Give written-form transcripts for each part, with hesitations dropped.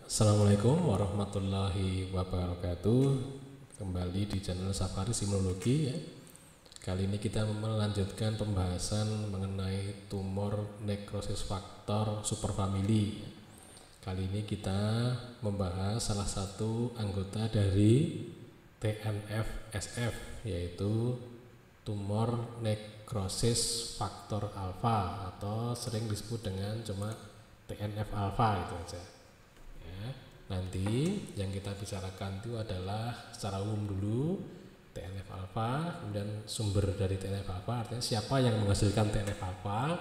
Assalamualaikum warahmatullahi wabarakatuh. Kembali di channel Safari Simnologi ya. Kali ini kita melanjutkan pembahasan mengenai tumor necrosis faktor superfamili. Kali ini kita membahas salah satu anggota dari TNF-SF, yaitu tumor necrosis faktor alfa atau sering disebut dengan cuma TNF alfa itu aja. Nanti yang kita bicarakan itu adalah secara umum dulu TNF alfa, kemudian sumber dari TNF alfa, artinya siapa yang menghasilkan TNF alfa,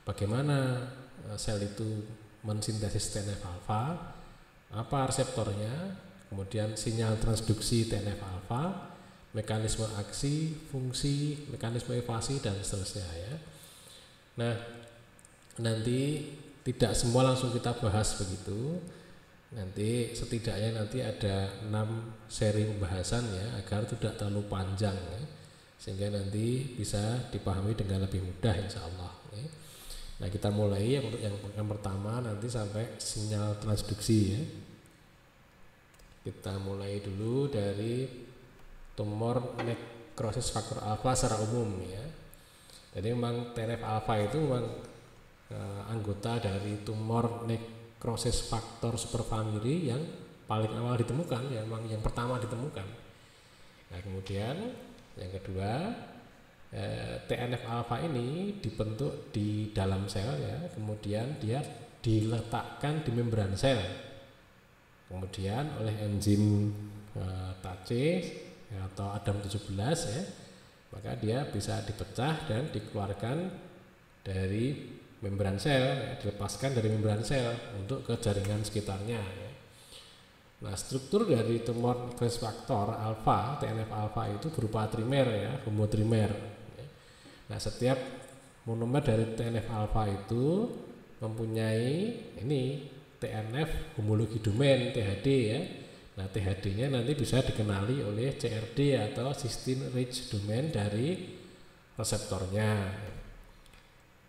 bagaimana sel itu mensintesis TNF alfa, apa reseptornya, kemudian sinyal transduksi TNF alfa, mekanisme aksi, fungsi, mekanisme evasi, dan seterusnya ya. Nah, nanti tidak semua langsung kita bahas begitu. Nanti setidaknya nanti ada 6 seri pembahasan ya, agar tidak terlalu panjang ya, sehingga nanti bisa dipahami dengan lebih mudah insya Allah ya. Nah, kita mulai untuk yang pertama nanti sampai sinyal transduksi ya. Kita mulai dulu dari tumor necrosis faktor alfa secara umum ya. Jadi memang TNF alfa itu memang anggota dari tumor necrosis faktor superfamili yang paling awal ditemukan ya, memang yang pertama ditemukan. Nah, kemudian yang kedua, TNF alfa ini dibentuk di dalam sel ya, kemudian dia diletakkan di membran sel, kemudian oleh enzim TAC atau ADAM17 ya, maka dia bisa dipecah dan dikeluarkan dari membran sel ya, dilepaskan dari membran sel untuk ke jaringan sekitarnya ya. Nah, struktur dari tumor necrosis faktor alfa, TNF alfa itu berupa trimer ya, homotrimer ya. Nah, setiap monomer dari TNF alfa itu mempunyai ini TNF homologi domain THD ya. Nah, THD-nya nanti bisa dikenali oleh CRD atau cysteine rich domain dari reseptornya.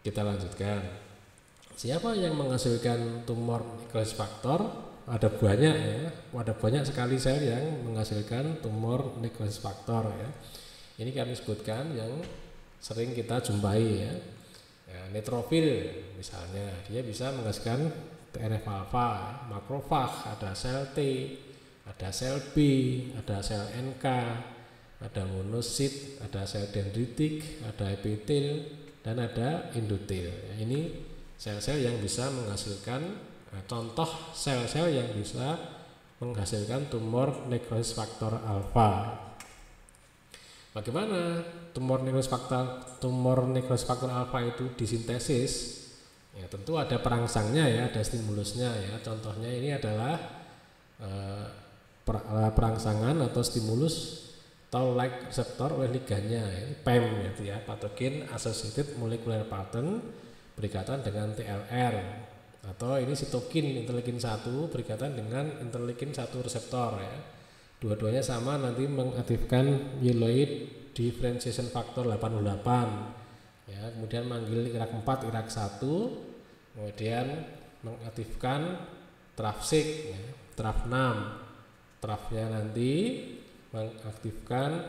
Kita lanjutkan. Siapa yang menghasilkan tumor necrosis faktor? Ada banyak ya. Ada banyak sekali sel yang menghasilkan tumor necrosis faktor ya. Ini kami sebutkan yang sering kita jumpai ya. Neutrofil misalnya, dia bisa menghasilkan TNF alfa, makrofag, ada sel T, ada sel B, ada sel NK, ada monosit, ada sel dendritik, ada epitel, dan ada endotel. Ini sel-sel yang bisa menghasilkan contoh sel-sel yang bisa menghasilkan tumor necrosis faktor alfa. Bagaimana tumor necrosis faktor alfa itu disintesis? Ya, tentu ada perangsangnya ya, ada stimulusnya ya. Contohnya ini adalah perangsangan atau stimulus toll-like reseptor oleh ligannya ya, PAM gitu ya, patogen associated molecular pattern berikatan dengan TLR, atau ini sitokin interleukin 1 berikatan dengan interleukin 1 reseptor ya. Dua-duanya sama nanti mengaktifkan myeloid differentiation factor 88 ya, kemudian manggil IRAK4, IRAK1, kemudian mengaktifkan TRAF6 ya, TRAF6. TRAF-nya nanti mengaktifkan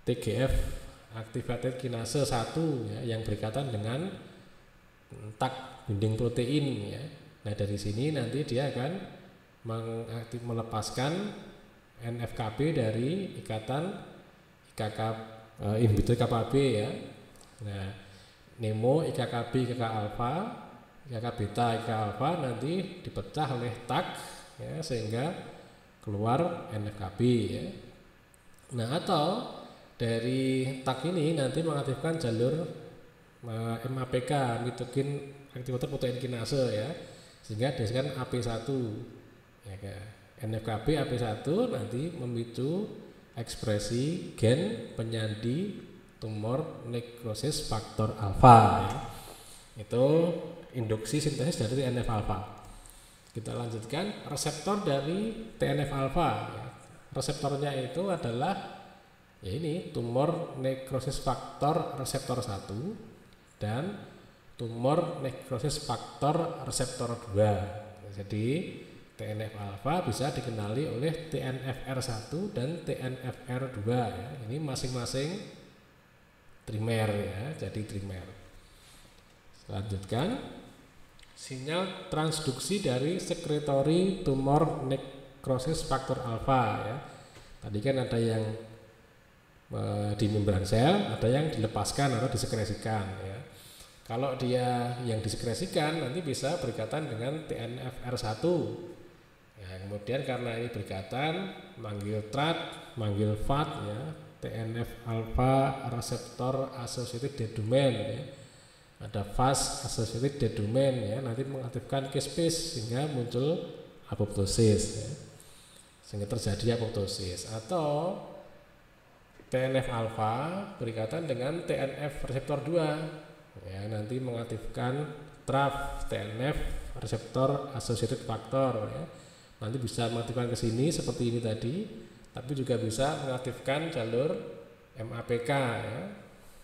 TGF activated kinase 1 ya, yang berkaitan dengan tak binding protein ya. Nah, dari sini nanti dia akan melepaskan NF-kB dari ikatan IKK inhibitor KKB ya. Nah, Nemo IKKB IKK alfa, IKK beta IKK alfa nanti dipecah oleh TAK ya, sehingga keluar NF-kB ya. Nah, atau dari TAK ini nanti mengaktifkan jalur MAPK, mitokin aktivator protein kinase ya, sehingga dihasilkan AP1 ya, NF-kB AP1 nanti memicu ekspresi gen penyandi tumor necrosis faktor alfa ya. Itu induksi sintesis dari TNF alfa. Kita lanjutkan reseptor dari TNF alfa ya. Reseptornya itu adalah ya ini tumor necrosis faktor reseptor 1 dan tumor necrosis faktor reseptor 2. Jadi TNF alfa bisa dikenali oleh TNFR1 dan TNFR2 ya. Ini masing-masing trimer ya, jadi trimer. Lanjutkan, sinyal transduksi dari sekretory tumor nekrosis faktor alfa ya. Tadi kan ada yang di membran sel, ada yang dilepaskan atau disekresikan ya. Kalau dia yang disekresikan nanti bisa berikatan dengan TNFR1 ya, kemudian karena ini berikatan manggil TRAT, manggil FAT ya, TNF alpha receptor associated dead domain ya. Ada FAS associated dead domain ya, nanti mengaktifkan caspase sehingga muncul apoptosis ya. Sehingga terjadi apoptosis. Atau TNF alpha berikatan dengan TNF reseptor 2 ya, nanti mengaktifkan TRAF, TNF reseptor associated factor ya. Nanti bisa mengaktifkan ke sini seperti ini tadi, tapi juga bisa mengaktifkan jalur MAPK ya.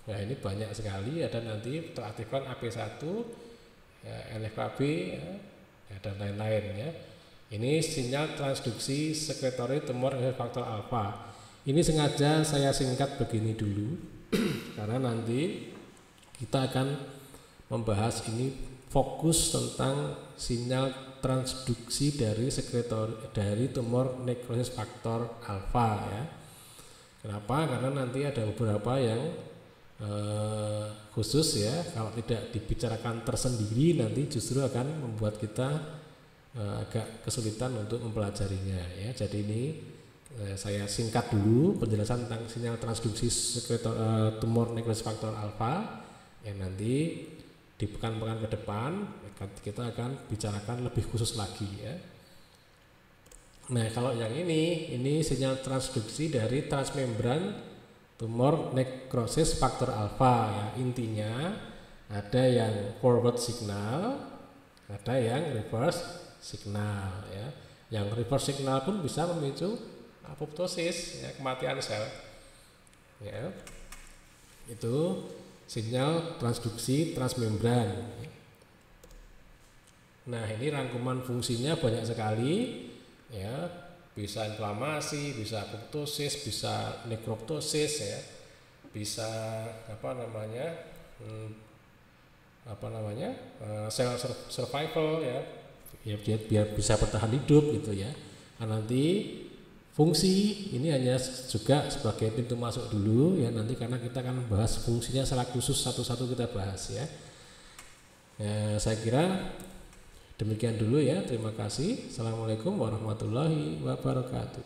Nah, ini banyak sekali, ada nanti teraktifkan AP1 ya, NFKB ya, dan lain-lain ya. Ini sinyal transduksi sekretory tumor faktor alfa. Ini sengaja saya singkat begini dulu karena nanti kita akan membahas ini fokus tentang sinyal transduksi dari sekretory dari tumor nekrosis faktor alfa ya. Kenapa? Karena nanti ada beberapa yang khusus ya, kalau tidak dibicarakan tersendiri nanti justru akan membuat kita agak kesulitan untuk mempelajarinya ya. Jadi ini saya singkat dulu penjelasan tentang sinyal transduksi tumor nekrosis faktor alfa yang nanti di pekan-pekan ke depan kita akan bicarakan lebih khusus lagi ya. Nah, kalau yang ini sinyal transduksi dari transmembran tumor nekrosis faktor alfa ya. Intinya ada yang forward signal, ada yang reverse signal ya. Yang reverse signal pun bisa memicu apoptosis ya, kematian sel ya. Itu sinyal transduksi transmembran. Nah, ini rangkuman fungsinya banyak sekali ya, bisa inflamasi, bisa apoptosis, bisa nekroptosis ya, bisa sel survival ya, biar bisa bertahan hidup gitu ya. Nah, nanti fungsi ini hanya juga sebagai pintu masuk dulu ya, nanti karena kita akan bahas fungsinya secara khusus satu-satu kita bahas ya. Saya kira demikian dulu ya, terima kasih. Assalamualaikum warahmatullahi wabarakatuh.